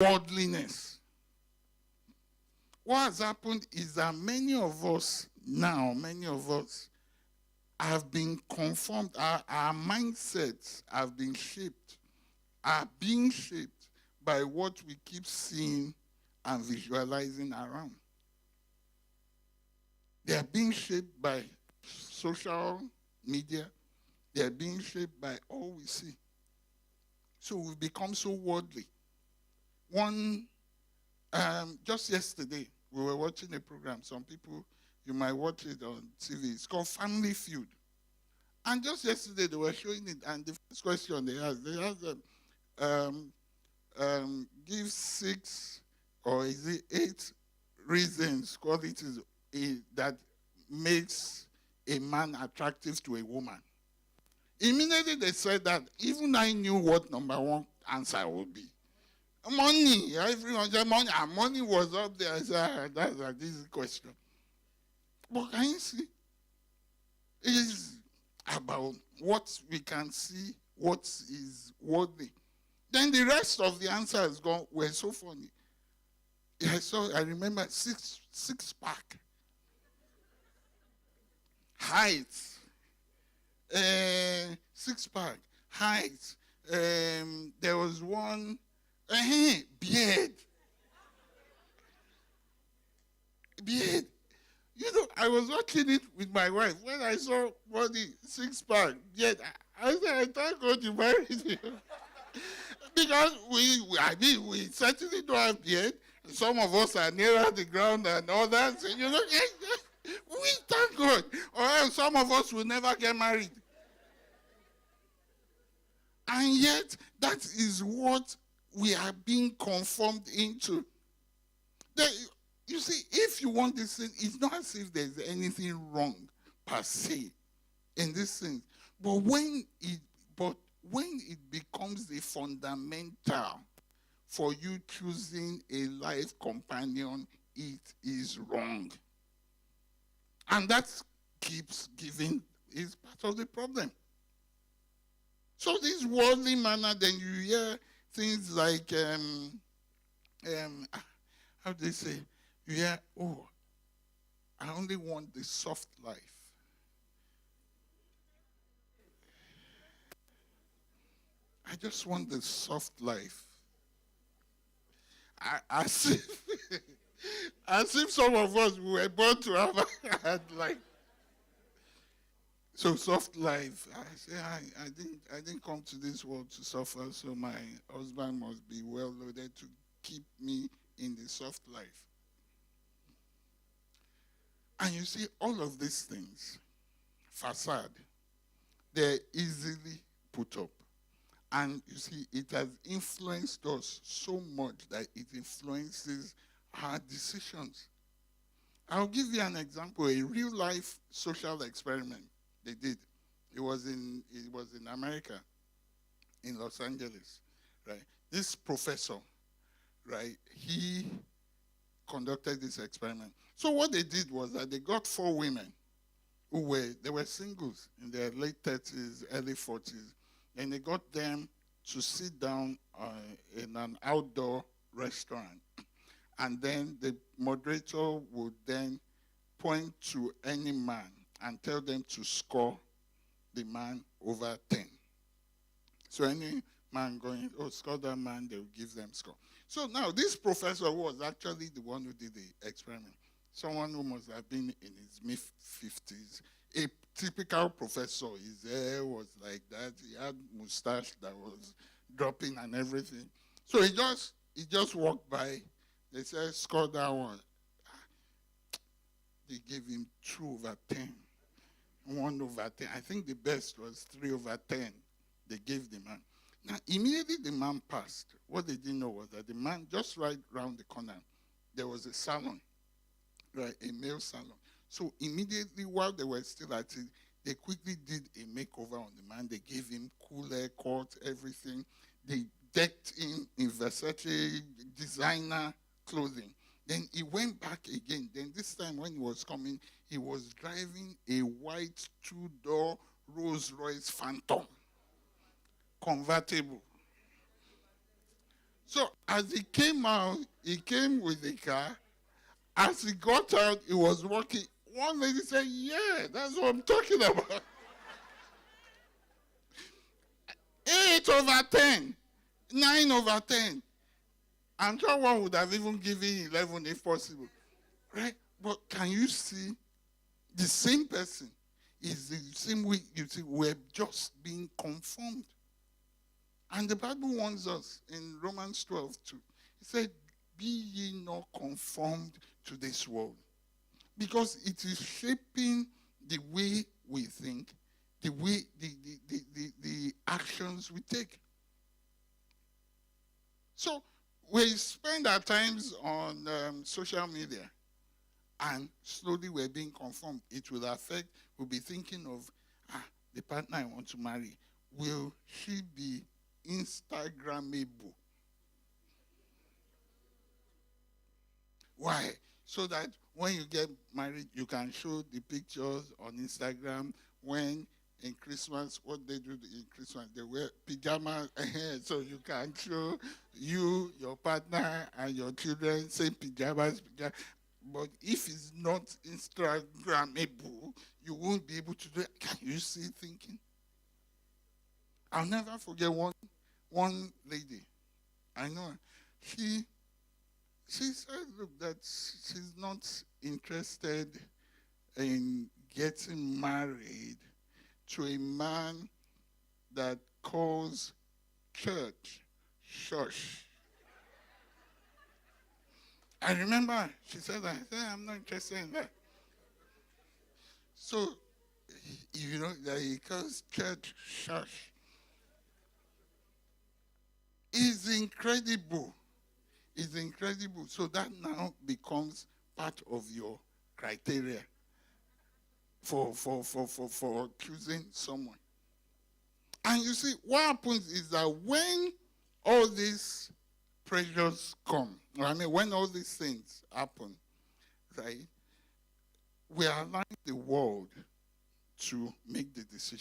worldliness. What has happened is that many of us have been conformed, our mindsets have been shaped, are being shaped by what we keep seeing and visualizing around. They are being shaped by social media. They are being shaped by all we see. So we've become so worldly. Just yesterday, we were watching a program. Some people, you might watch it on TV. It's called Family Feud. And just yesterday, they were showing it. And the first question they asked give 6 or is it 8 reasons, qualities that makes a man attractive to a woman. Immediately they said that even I knew what number one answer would be. Money. Everyone said money. And money was up there. I said, that's an easy question. But can you see? It is about what we can see, what is worthy. Then the rest of the answers were so funny. I remember six pack. Height. 6 pack. Height. There was one. Beard. Beard. You know, I was watching it with my wife. When I saw body 6 pack, beard, I said, I thank God you married him. Because we certainly don't have beard. Some of us are nearer the ground than others. You know, we thank God. Or else some of us will never get married. And yet, that is what we are being conformed into. You see, if you want this thing, it's not as if there's anything wrong per se in this thing. But when it becomes the fundamental for you choosing a life companion, it is wrong. And that keeps giving is part of the problem. So this worldly manner, then you hear things like, how do they say? You hear, oh, I only want the soft life. I just want the soft life. As if some of us were born to have a hard life. So soft life. I say I didn't come to this world to suffer, so my husband must be well loaded to keep me in the soft life. And you see, all of these things, facade, they're easily put up. And you see, it has influenced us so much that it influences our decisions. I'll give you an example, a real-life social experiment they did. It was in America, in Los Angeles, right? This professor, right, he conducted this experiment. So what they did was that they got 4 women they were singles in their late 30s, early 40s, and they got them to sit down in an outdoor restaurant. And then the moderator would then point to any man and tell them to score the man over 10. So any man going, score that man, they'll give them score. So now this professor was actually the one who did the experiment. Someone who must have been in his mid-50s. A typical professor, his hair was like that. He had mustache that was dropping and everything. So he just walked by. They said, score that one. They gave him 2 over 10. 1 over 10. I think the best was 3 over 10. They gave the man. Now, immediately the man passed. What they didn't know was that the man, just right around the corner, there was a salon, right, a male salon. So immediately while they were still at it, they quickly did a makeover on the man. They gave him cool haircut, everything. They decked him in Versace designer clothing. Then he went back again. Then this time when he was coming, he was driving a white 2-door Rolls-Royce Phantom convertible. So as he came out, he came with the car. As he got out, he was walking. One lady said, yeah, that's what I'm talking about. 8/10, 9/10. I'm sure one would have even given 11 if possible. Right? But can you see the same person is the same way you see we're just being conformed. And the Bible warns us in Romans 12:2. It said, be ye not conformed to this world. Because it is shaping the way we think, the way, the actions we take. So we spend our times on social media, and slowly we're being conformed. It will affect, we'll be thinking of, the partner I want to marry, will she be Instagrammable? Why? So that when you get married, you can show the pictures on Instagram. When in Christmas, what they do in Christmas, they wear pajamas, so you can show you, your partner, and your children same pajamas. But if it's not Instagrammable, you won't be able to do it. Can you see thinking? I'll never forget one lady. I know her. She said, look, that she's not interested in getting married to a man that calls church shush. I remember she said that. I said, I'm not interested in that. So, you know, that he calls church shush is incredible. It's incredible. So that now becomes part of your criteria for choosing someone. And you see, what happens is that when all these pressures come, when all these things happen, right, we are allowing the world to make the decision